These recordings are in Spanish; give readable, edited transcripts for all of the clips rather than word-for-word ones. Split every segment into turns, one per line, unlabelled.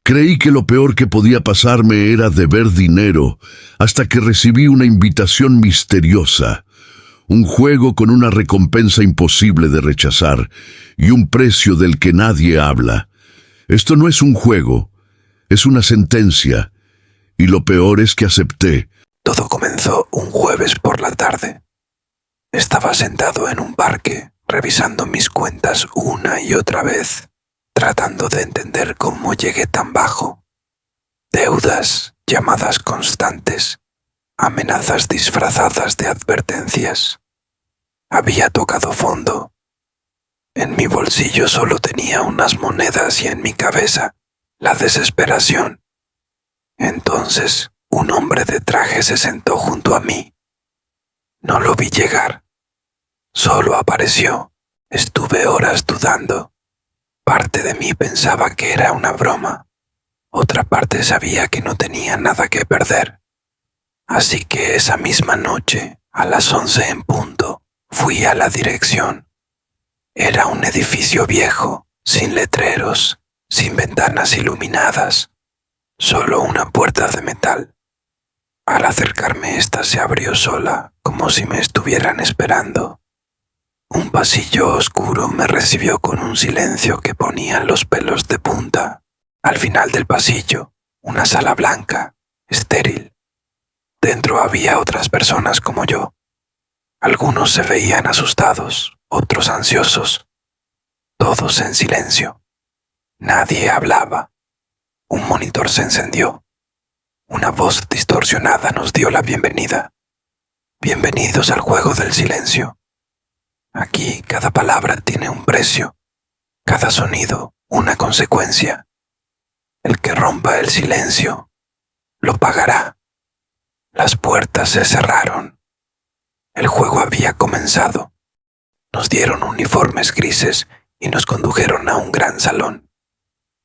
Creí que lo peor que podía pasarme era deber dinero, hasta que recibí una invitación misteriosa. Un juego con una recompensa imposible de rechazar y un precio del que nadie habla. Esto no es un juego, es una sentencia. Y lo peor es que acepté.
Todo comenzó un jueves por la tarde. Estaba sentado en un parque, revisando mis cuentas una y otra vez, tratando de entender cómo llegué tan bajo. Deudas, llamadas constantes, amenazas disfrazadas de advertencias. Había tocado fondo. En mi bolsillo solo tenía unas monedas y en mi cabeza la desesperación. Entonces, un hombre de traje se sentó junto a mí. No lo vi llegar. Solo apareció. Estuve horas dudando. Parte de mí pensaba que era una broma. Otra parte sabía que no tenía nada que perder. Así que esa misma noche, a las 11 en punto, fui a la dirección. Era un edificio viejo, sin letreros, sin ventanas iluminadas, solo una puerta de metal. Al acercarme, esta se abrió sola, como si me estuvieran esperando. Un pasillo oscuro me recibió con un silencio que ponía los pelos de punta. Al final del pasillo, una sala blanca, estéril. Dentro había otras personas como yo. Algunos se veían asustados, otros ansiosos. Todos en silencio. Nadie hablaba. Un monitor se encendió. Una voz distorsionada nos dio la bienvenida. Bienvenidos al juego del silencio. Aquí cada palabra tiene un precio, cada sonido una consecuencia. El que rompa el silencio lo pagará. Las puertas se cerraron. El juego había comenzado. Nos dieron uniformes grises y nos condujeron a un gran salón.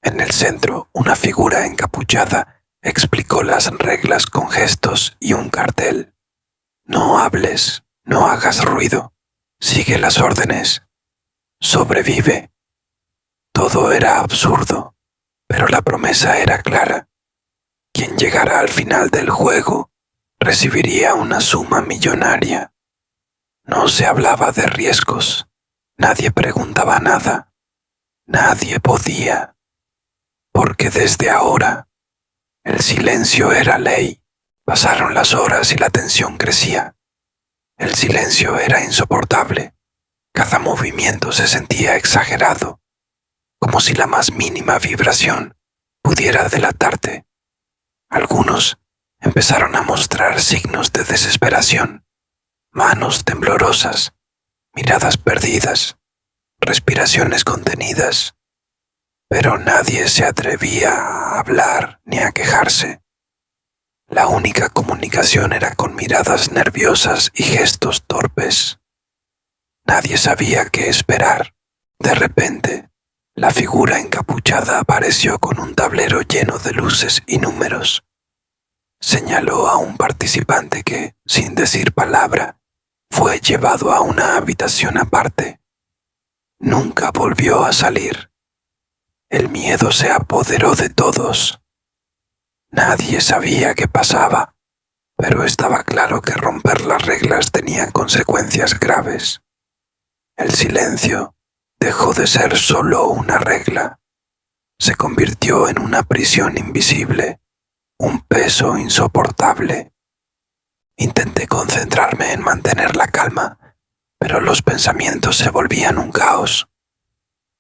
En el centro, una figura encapuchada explicó las reglas con gestos y un cartel. No hables, no hagas ruido, sigue las órdenes, sobrevive. Todo era absurdo, pero la promesa era clara. Quien llegara al final del juego recibiría una suma millonaria. No se hablaba de riesgos, nadie preguntaba nada, nadie podía, porque desde ahora el silencio era ley. Pasaron las horas y la tensión crecía. El silencio era insoportable. Cada movimiento se sentía exagerado, como si la más mínima vibración pudiera delatarte. Algunos empezaron a mostrar signos de desesperación, manos temblorosas, miradas perdidas, respiraciones contenidas. Pero nadie se atrevía a hablar ni a quejarse. La única comunicación era con miradas nerviosas y gestos torpes. Nadie sabía qué esperar. De repente, la figura encapuchada apareció con un tablero lleno de luces y números. Señaló a un participante que, sin decir palabra, fue llevado a una habitación aparte. Nunca volvió a salir. El miedo se apoderó de todos. Nadie sabía qué pasaba, pero estaba claro que romper las reglas tenía consecuencias graves. El silencio dejó de ser solo una regla. Se convirtió en una prisión invisible, un peso insoportable. Intenté concentrarme en mantener la calma, pero los pensamientos se volvían un caos.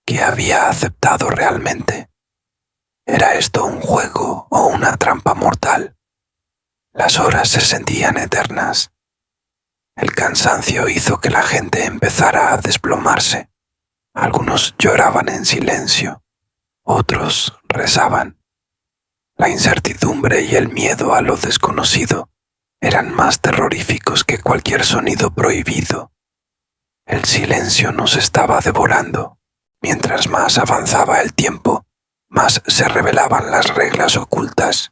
¿Qué había aceptado realmente? ¿Era esto un juego o una trampa mortal? Las horas se sentían eternas. El cansancio hizo que la gente empezara a desplomarse. Algunos lloraban en silencio, otros rezaban. La incertidumbre y el miedo a lo desconocido eran más terroríficos que cualquier sonido prohibido. El silencio nos estaba devorando. Mientras más avanzaba el tiempo, más se revelaban las reglas ocultas.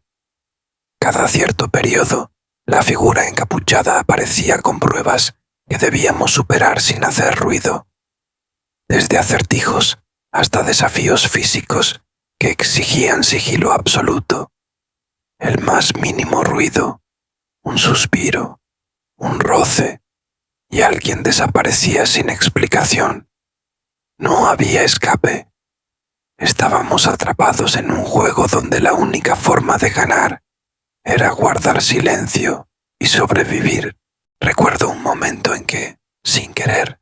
Cada cierto periodo, la figura encapuchada aparecía con pruebas que debíamos superar sin hacer ruido. Desde acertijos hasta desafíos físicos que exigían sigilo absoluto. El más mínimo ruido, un suspiro, un roce, y alguien desaparecía sin explicación. No había escape. Estábamos atrapados en un juego donde la única forma de ganar era guardar silencio y sobrevivir. Recuerdo un momento en que, sin querer,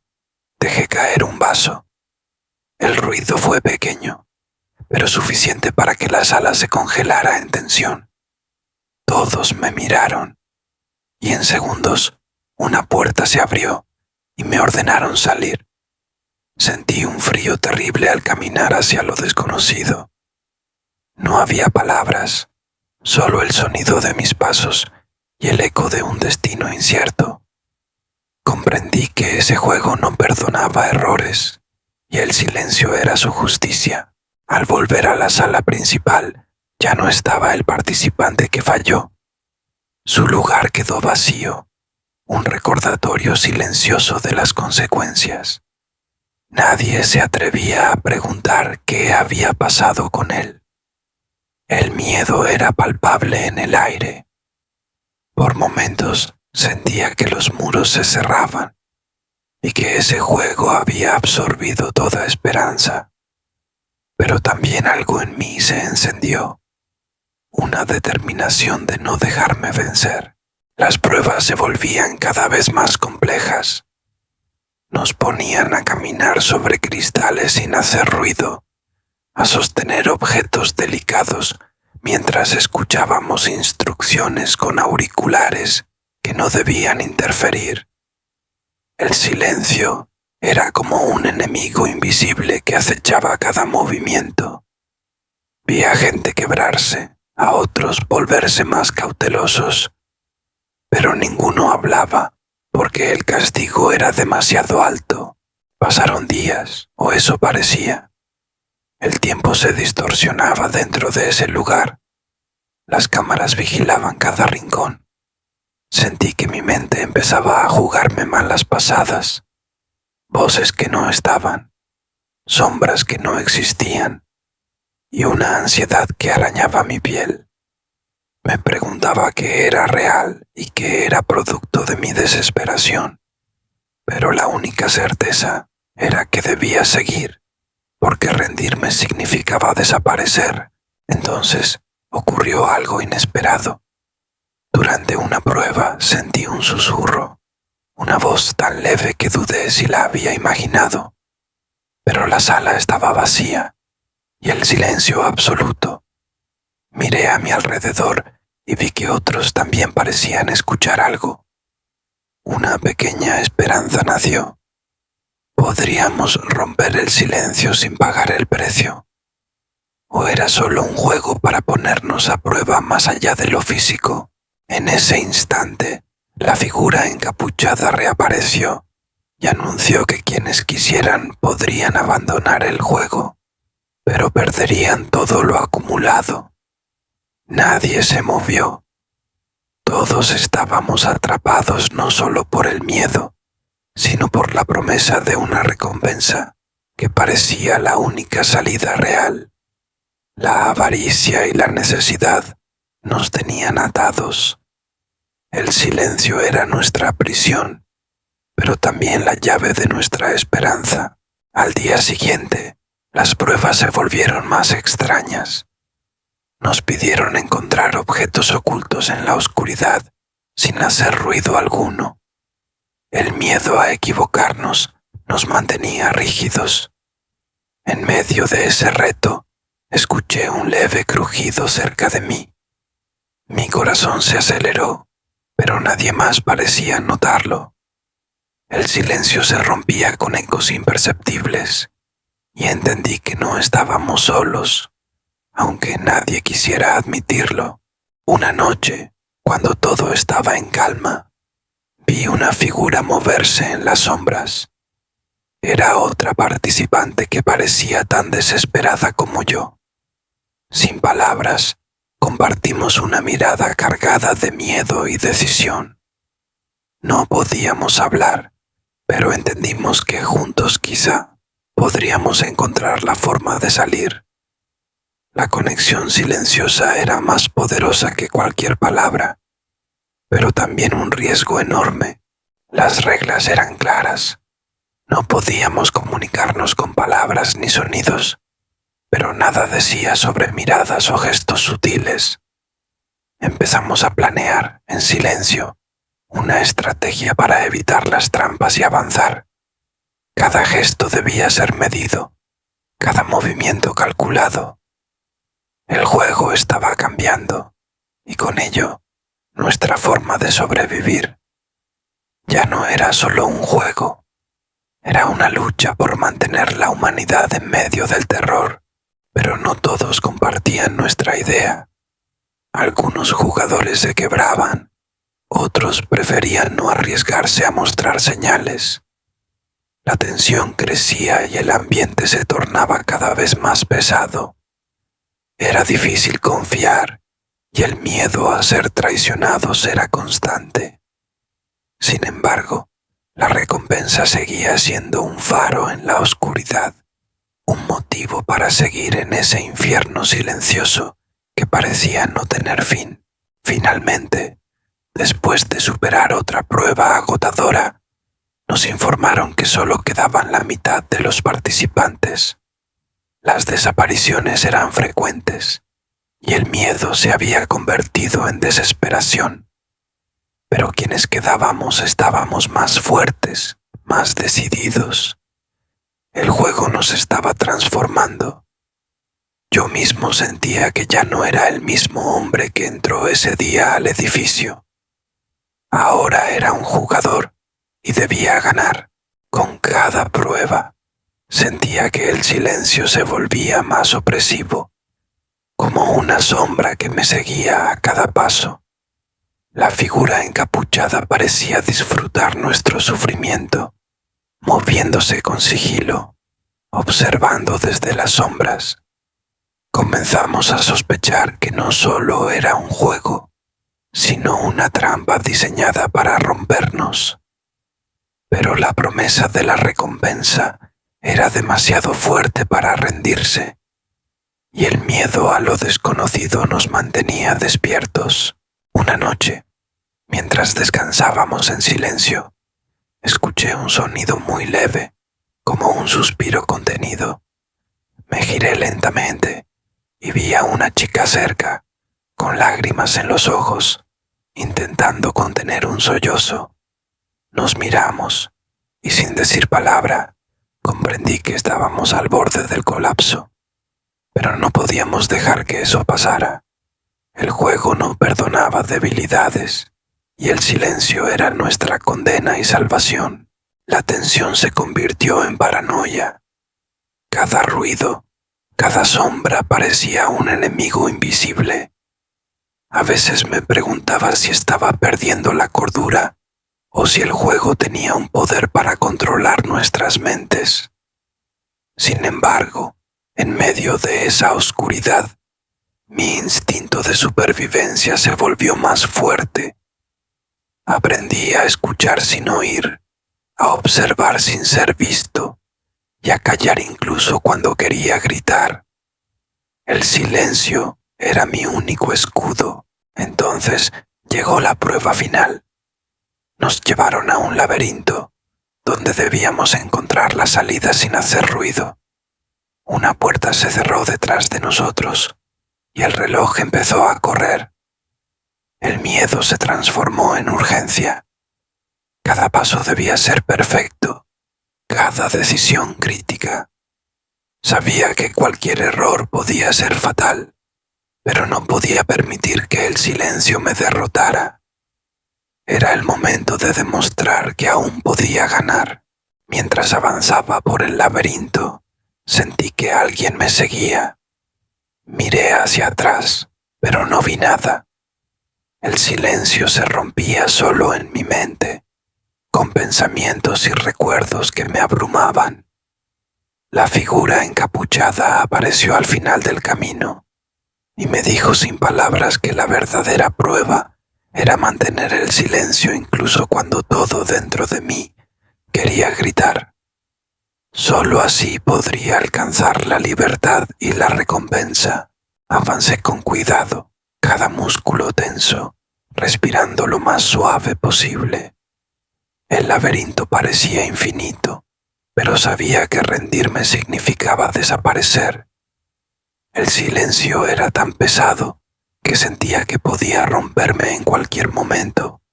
dejé caer un vaso. El ruido fue pequeño, pero suficiente para que la sala se congelara en tensión. Todos me miraron, y en segundos una puerta se abrió y me ordenaron salir. Sentí un frío terrible al caminar hacia lo desconocido. No había palabras, solo el sonido de mis pasos y el eco de un destino incierto. Comprendí que ese juego no perdonaba errores, y el silencio era su justicia. Al volver a la sala principal, ya no estaba el participante que falló. Su lugar quedó vacío, un recordatorio silencioso de las consecuencias. Nadie se atrevía a preguntar qué había pasado con él. El miedo era palpable en el aire. Por momentos sentía que los muros se cerraban y que ese juego había absorbido toda esperanza. Pero también algo en mí se encendió, una determinación de no dejarme vencer. Las pruebas se volvían cada vez más complejas. Nos ponían a caminar sobre cristales sin hacer ruido, a sostener objetos delicados mientras escuchábamos instrucciones con auriculares que no debían interferir. El silencio era como un enemigo invisible que acechaba cada movimiento. Vi a gente quebrarse, a otros volverse más cautelosos, pero ninguno hablaba porque el castigo era demasiado alto. Pasaron días, o eso parecía. El tiempo se distorsionaba dentro de ese lugar. Las cámaras vigilaban cada rincón. Sentí que mi mente empezaba a jugarme malas pasadas. Voces que no estaban, sombras que no existían, y una ansiedad que arañaba mi piel. Me preguntaba qué era real y qué era producto de mi desesperación, pero la única certeza era que debía seguir, porque rendirme significaba desaparecer. Entonces ocurrió algo inesperado. Durante una prueba sentí un susurro, una voz tan leve que dudé si la había imaginado, pero la sala estaba vacía y el silencio absoluto. Miré a mi alrededor y vi que otros también parecían escuchar algo. Una pequeña esperanza nació. ¿Podríamos romper el silencio sin pagar el precio? ¿O era solo un juego para ponernos a prueba más allá de lo físico? En ese instante, la figura encapuchada reapareció y anunció que quienes quisieran podrían abandonar el juego, pero perderían todo lo acumulado. Nadie se movió. Todos estábamos atrapados no solo por el miedo, sino por la promesa de una recompensa que parecía la única salida real. La avaricia y la necesidad nos tenían atados. El silencio era nuestra prisión, pero también la llave de nuestra esperanza. Al día siguiente, las pruebas se volvieron más extrañas. Nos pidieron encontrar objetos ocultos en la oscuridad, sin hacer ruido alguno. El miedo a equivocarnos nos mantenía rígidos. En medio de ese reto, escuché un leve crujido cerca de mí. Mi corazón se aceleró, pero nadie más parecía notarlo. El silencio se rompía con ecos imperceptibles, y entendí que no estábamos solos, aunque nadie quisiera admitirlo. Una noche, cuando todo estaba en calma, vi una figura moverse en las sombras. Era otra participante que parecía tan desesperada como yo. Sin palabras, compartimos una mirada cargada de miedo y decisión. No podíamos hablar, pero entendimos que juntos quizá podríamos encontrar la forma de salir. La conexión silenciosa era más poderosa que cualquier palabra, pero también un riesgo enorme. Las reglas eran claras. No podíamos comunicarnos con palabras ni sonidos, pero nada decía sobre miradas o gestos sutiles. Empezamos a planear, en silencio, una estrategia para evitar las trampas y avanzar. Cada gesto debía ser medido, cada movimiento calculado. El juego estaba cambiando, y con ello, nuestra forma de sobrevivir. Ya no era solo un juego, era una lucha por mantener la humanidad en medio del terror, pero no todos compartían nuestra idea. Algunos jugadores se quebraban, otros preferían no arriesgarse a mostrar señales. La tensión crecía y el ambiente se tornaba cada vez más pesado. Era difícil confiar y el miedo a ser traicionados era constante. Sin embargo, la recompensa seguía siendo un faro en la oscuridad, un motivo para seguir en ese infierno silencioso que parecía no tener fin. Finalmente, después de superar otra prueba agotadora, nos informaron que solo quedaban la mitad de los participantes. Las desapariciones eran frecuentes y el miedo se había convertido en desesperación. Pero quienes quedábamos estábamos más fuertes, más decididos. El juego nos estaba transformando. Yo mismo sentía que ya no era el mismo hombre que entró ese día al edificio. Ahora era un jugador y debía ganar. Con cada prueba, sentía que el silencio se volvía más opresivo, como una sombra que me seguía a cada paso. La figura encapuchada parecía disfrutar nuestro sufrimiento, moviéndose con sigilo, observando desde las sombras. Comenzamos a sospechar que no solo era un juego, sino una trampa diseñada para rompernos. Pero la promesa de la recompensa era demasiado fuerte para rendirse, y el miedo a lo desconocido nos mantenía despiertos. Una noche, mientras descansábamos en silencio, escuché un sonido muy leve, como un suspiro contenido. Me giré lentamente y vi a una chica cerca, con lágrimas en los ojos, intentando contener un sollozo. Nos miramos y sin decir palabra, comprendí que estábamos al borde del colapso, pero no podíamos dejar que eso pasara. El juego no perdonaba debilidades y el silencio era nuestra condena y salvación. La tensión se convirtió en paranoia. Cada ruido, cada sombra parecía un enemigo invisible. A veces me preguntaba si estaba perdiendo la cordura o si el juego tenía un poder para controlar nuestras mentes. Sin embargo, en medio de esa oscuridad, mi instinto de supervivencia se volvió más fuerte. Aprendí a escuchar sin oír, a observar sin ser visto y a callar incluso cuando quería gritar. El silencio era mi único escudo. Entonces llegó la prueba final. Nos llevaron a un laberinto donde debíamos encontrar la salida sin hacer ruido. Una puerta se cerró detrás de nosotros y el reloj empezó a correr. El miedo se transformó en urgencia. Cada paso debía ser perfecto, cada decisión crítica. Sabía que cualquier error podía ser fatal, pero no podía permitir que el silencio me derrotara. Era el momento de demostrar que aún podía ganar. Mientras avanzaba por el laberinto, sentí que alguien me seguía. Miré hacia atrás, pero no vi nada. El silencio se rompía solo en mi mente, con pensamientos y recuerdos que me abrumaban. La figura encapuchada apareció al final del camino y me dijo sin palabras que la verdadera prueba era mantener el silencio incluso cuando todo dentro de mí quería gritar. Solo así podría alcanzar la libertad y la recompensa. Avancé con cuidado, cada músculo tenso, respirando lo más suave posible. El laberinto parecía infinito, pero sabía que rendirme significaba desaparecer. El silencio era tan pesado que sentía que podía romperme en cualquier momento.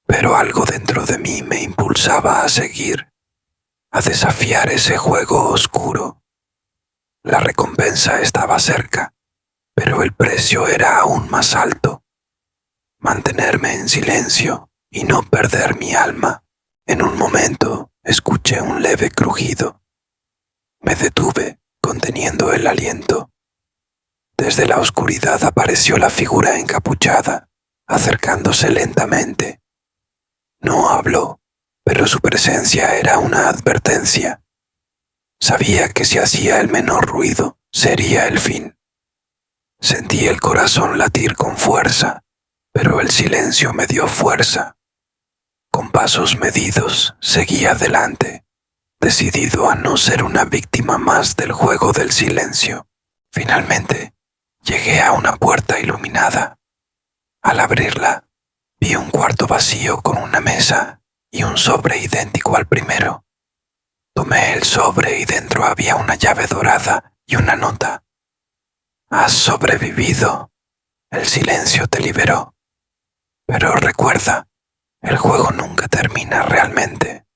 Pero algo dentro de mí me impulsaba a seguir, a desafiar ese juego oscuro. La recompensa estaba cerca, pero el precio era aún más alto. Mantenerme en silencio y no perder mi alma. En un momento escuché un leve crujido. Me detuve, conteniendo el aliento. Desde la oscuridad apareció la figura encapuchada, acercándose lentamente. No habló, pero su presencia era una advertencia. Sabía que si hacía el menor ruido, sería el fin. Sentí el corazón latir con fuerza, pero el silencio me dio fuerza. Con pasos medidos, seguí adelante, decidido a no ser una víctima más del juego del silencio. Finalmente, llegué a una puerta iluminada. Al abrirla, vi un cuarto vacío con una mesa y un sobre idéntico al primero. Tomé el sobre y dentro había una llave dorada y una nota. Has sobrevivido. El silencio te liberó. Pero recuerda, el juego nunca termina realmente.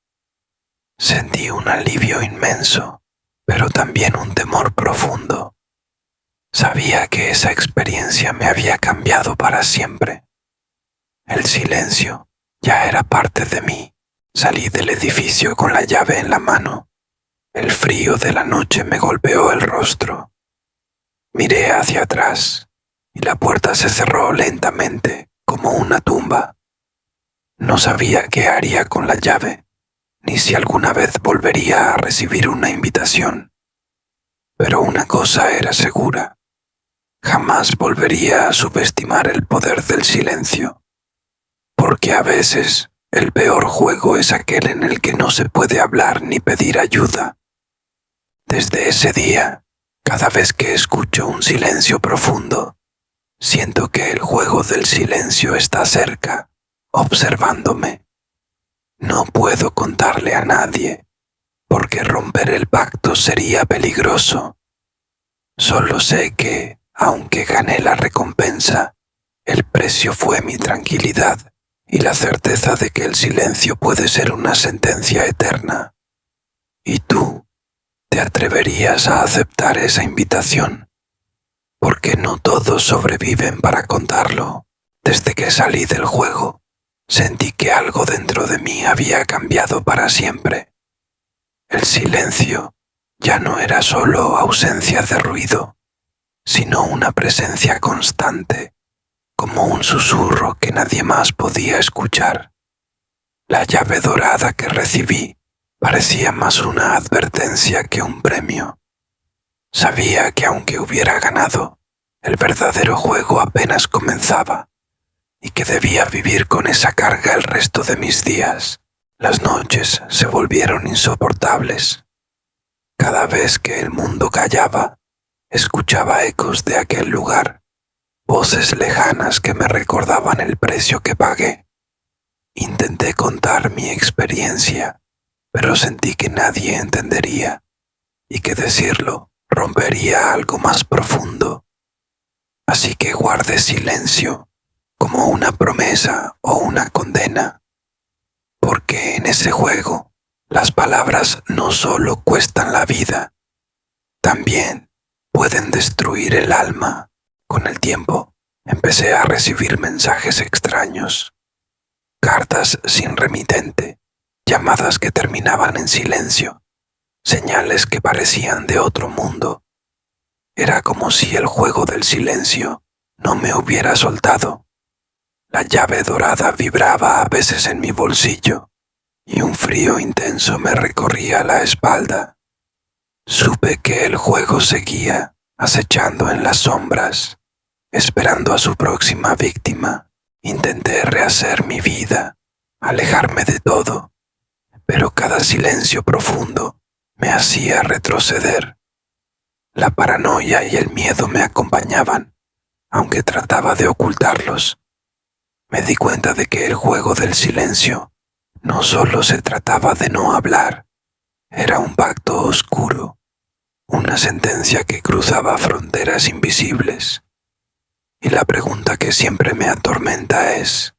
Sentí un alivio inmenso, pero también un temor profundo. Sabía que esa experiencia me había cambiado para siempre. El silencio ya era parte de mí. Salí del edificio con la llave en la mano. El frío de la noche me golpeó el rostro. Miré hacia atrás y la puerta se cerró lentamente, como una tumba. No sabía qué haría con la llave, ni si alguna vez volvería a recibir una invitación. Pero una cosa era segura: jamás volvería a subestimar el poder del silencio, porque a veces el peor juego es aquel en el que no se puede hablar ni pedir ayuda. Desde ese día, cada vez que escucho un silencio profundo, siento que el juego del silencio está cerca, observándome. No puedo contarle a nadie, porque romper el pacto sería peligroso. Solo sé que, aunque gané la recompensa, el precio fue mi tranquilidad y la certeza de que el silencio puede ser una sentencia eterna. ¿Y tú? ¿Te atreverías a aceptar esa invitación? Porque no todos sobreviven para contarlo. Desde que salí del juego, sentí que algo dentro de mí había cambiado para siempre. El silencio ya no era solo ausencia de ruido, sino una presencia constante, como un susurro que nadie más podía escuchar. La llave dorada que recibí parecía más una advertencia que un premio. Sabía que aunque hubiera ganado, el verdadero juego apenas comenzaba y que debía vivir con esa carga el resto de mis días. Las noches se volvieron insoportables. Cada vez que el mundo callaba, escuchaba ecos de aquel lugar, voces lejanas que me recordaban el precio que pagué. Intenté contar mi experiencia, pero sentí que nadie entendería y que decirlo rompería algo más profundo. Así que guardé silencio, como una promesa o una condena, porque en ese juego las palabras no solo cuestan la vida, también pueden destruir el alma. Con el tiempo empecé a recibir mensajes extraños, cartas sin remitente, llamadas que terminaban en silencio, señales que parecían de otro mundo. Era como si el juego del silencio no me hubiera soltado. La llave dorada vibraba a veces en mi bolsillo y un frío intenso me recorría la espalda. Supe que el juego seguía, acechando en las sombras, esperando a su próxima víctima. Intenté rehacer mi vida, alejarme de todo, pero cada silencio profundo me hacía retroceder. La paranoia y el miedo me acompañaban, aunque trataba de ocultarlos. Me di cuenta de que el juego del silencio no solo se trataba de no hablar, era un pacto oscuro, una sentencia que cruzaba fronteras invisibles. Y la pregunta que siempre me atormenta es,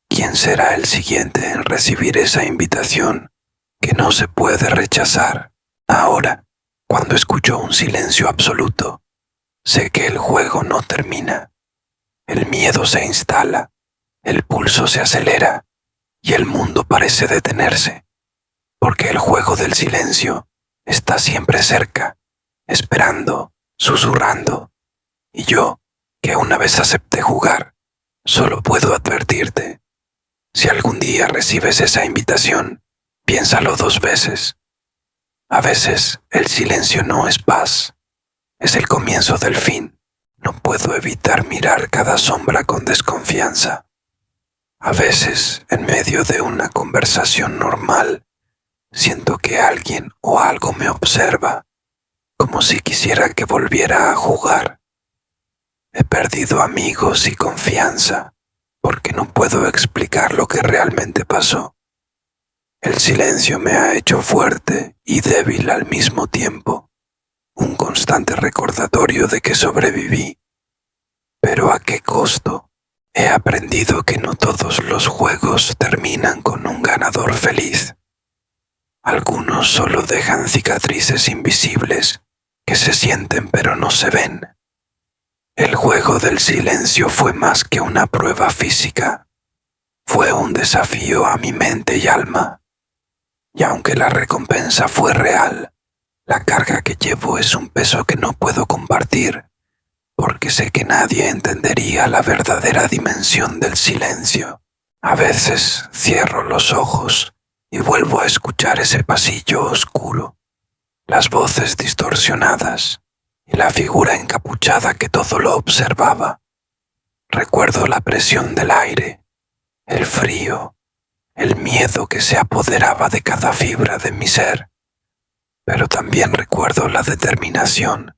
¿quién será el siguiente en recibir esa invitación que no se puede rechazar? Ahora, cuando escucho un silencio absoluto, sé que el juego no termina. El miedo se instala, el pulso se acelera y el mundo parece detenerse, porque el juego del silencio está siempre cerca, esperando, susurrando, y yo, que una vez acepté jugar, solo puedo advertirte, si algún día recibes esa invitación, piénsalo 2 veces. A veces el silencio no es paz, es el comienzo del fin. No puedo evitar mirar cada sombra con desconfianza. A veces, en medio de una conversación normal, siento que alguien o algo me observa, como si quisiera que volviera a jugar. He perdido amigos y confianza, porque no puedo explicar lo que realmente pasó. El silencio me ha hecho fuerte y débil al mismo tiempo, un constante recordatorio de que sobreviví. Pero ¿a qué costo? He aprendido que no todos los juegos terminan con un ganador feliz. Algunos solo dejan cicatrices invisibles que se sienten pero no se ven. El juego del silencio fue más que una prueba física. Fue un desafío a mi mente y alma. Y aunque la recompensa fue real, la carga que llevo es un peso que no puedo compartir, porque sé que nadie entendería la verdadera dimensión del silencio. A veces cierro los ojos y vuelvo a escuchar ese pasillo oscuro, las voces distorsionadas y la figura encapuchada que todo lo observaba. Recuerdo la presión del aire, el frío, el miedo que se apoderaba de cada fibra de mi ser, pero también recuerdo la determinación,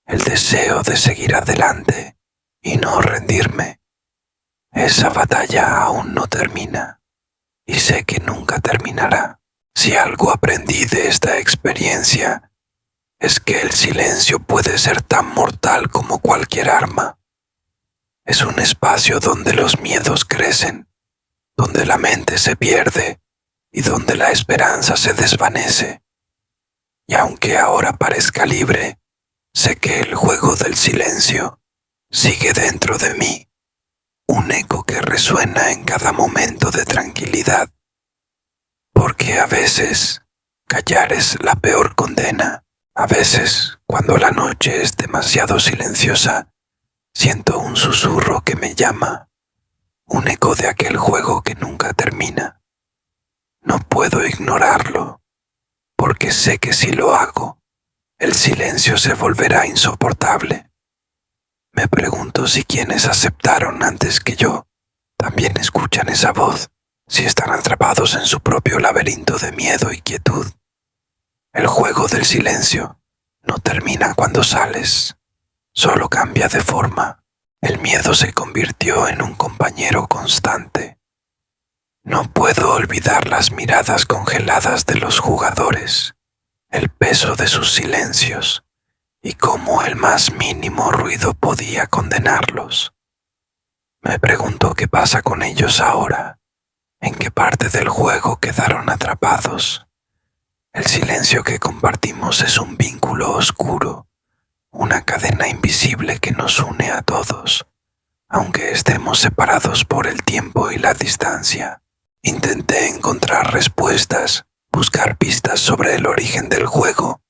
el deseo de seguir adelante y no rendirme. Esa batalla aún no termina y sé que nunca terminará. Si algo aprendí de esta experiencia es que el silencio puede ser tan mortal como cualquier arma. Es un espacio donde los miedos crecen, donde la mente se pierde y donde la esperanza se desvanece. Y aunque ahora parezca libre, sé que el juego del silencio sigue dentro de mí, un eco que resuena en cada momento de tranquilidad. Porque a veces callar es la peor condena. A veces, cuando la noche es demasiado silenciosa, siento un susurro que me llama, un eco de aquel juego que nunca termina. No puedo ignorarlo, porque sé que si lo hago, el silencio se volverá insoportable. Me pregunto si quienes aceptaron antes que yo también escuchan esa voz, si están atrapados en su propio laberinto de miedo y quietud. El juego del silencio no termina cuando sales, solo cambia de forma. El miedo se convirtió en un compañero constante. No puedo olvidar las miradas congeladas de los jugadores, el peso de sus silencios y cómo el más mínimo ruido podía condenarlos. Me pregunto qué pasa con ellos ahora, en qué parte del juego quedaron atrapados. El silencio que compartimos es un vínculo oscuro, una cadena invisible que nos une a todos, aunque estemos separados por el tiempo y la distancia. Intenté encontrar respuestas, buscar pistas sobre el origen del juego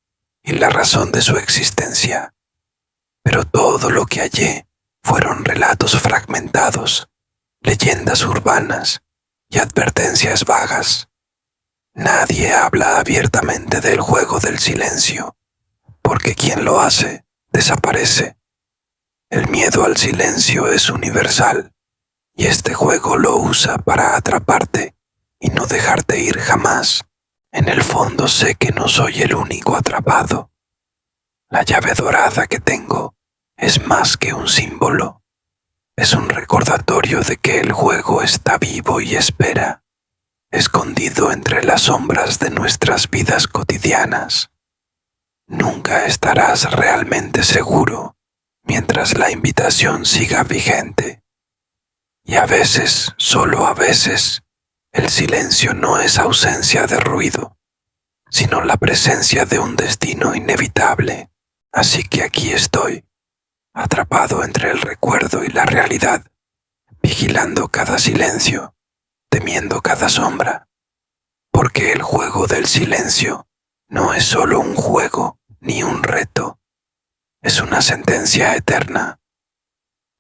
y la razón de su existencia, pero todo lo que hallé fueron relatos fragmentados, leyendas urbanas y advertencias vagas. Nadie habla abiertamente del juego del silencio, porque quien lo hace desaparece. El miedo al silencio es universal, y este juego lo usa para atraparte y no dejarte ir jamás. En el fondo sé que no soy el único atrapado. La llave dorada que tengo es más que un símbolo. Es un recordatorio de que el juego está vivo y espera, escondido entre las sombras de nuestras vidas cotidianas. Nunca estarás realmente seguro mientras la invitación siga vigente. Y a veces, solo a veces, el silencio no es ausencia de ruido, sino la presencia de un destino inevitable. Así que aquí estoy, atrapado entre el recuerdo y la realidad, vigilando cada silencio, temiendo cada sombra, porque el juego del silencio no es solo un juego ni un reto, es una sentencia eterna.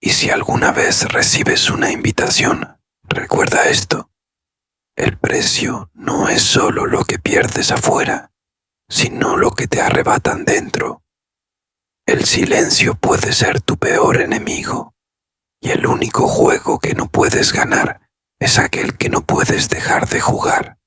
Y si alguna vez recibes una invitación, recuerda esto: el precio no es solo lo que pierdes afuera, sino lo que te arrebatan dentro. El silencio puede ser tu peor enemigo, y el único juego que no puedes ganar es aquel que no puedes dejar de jugar.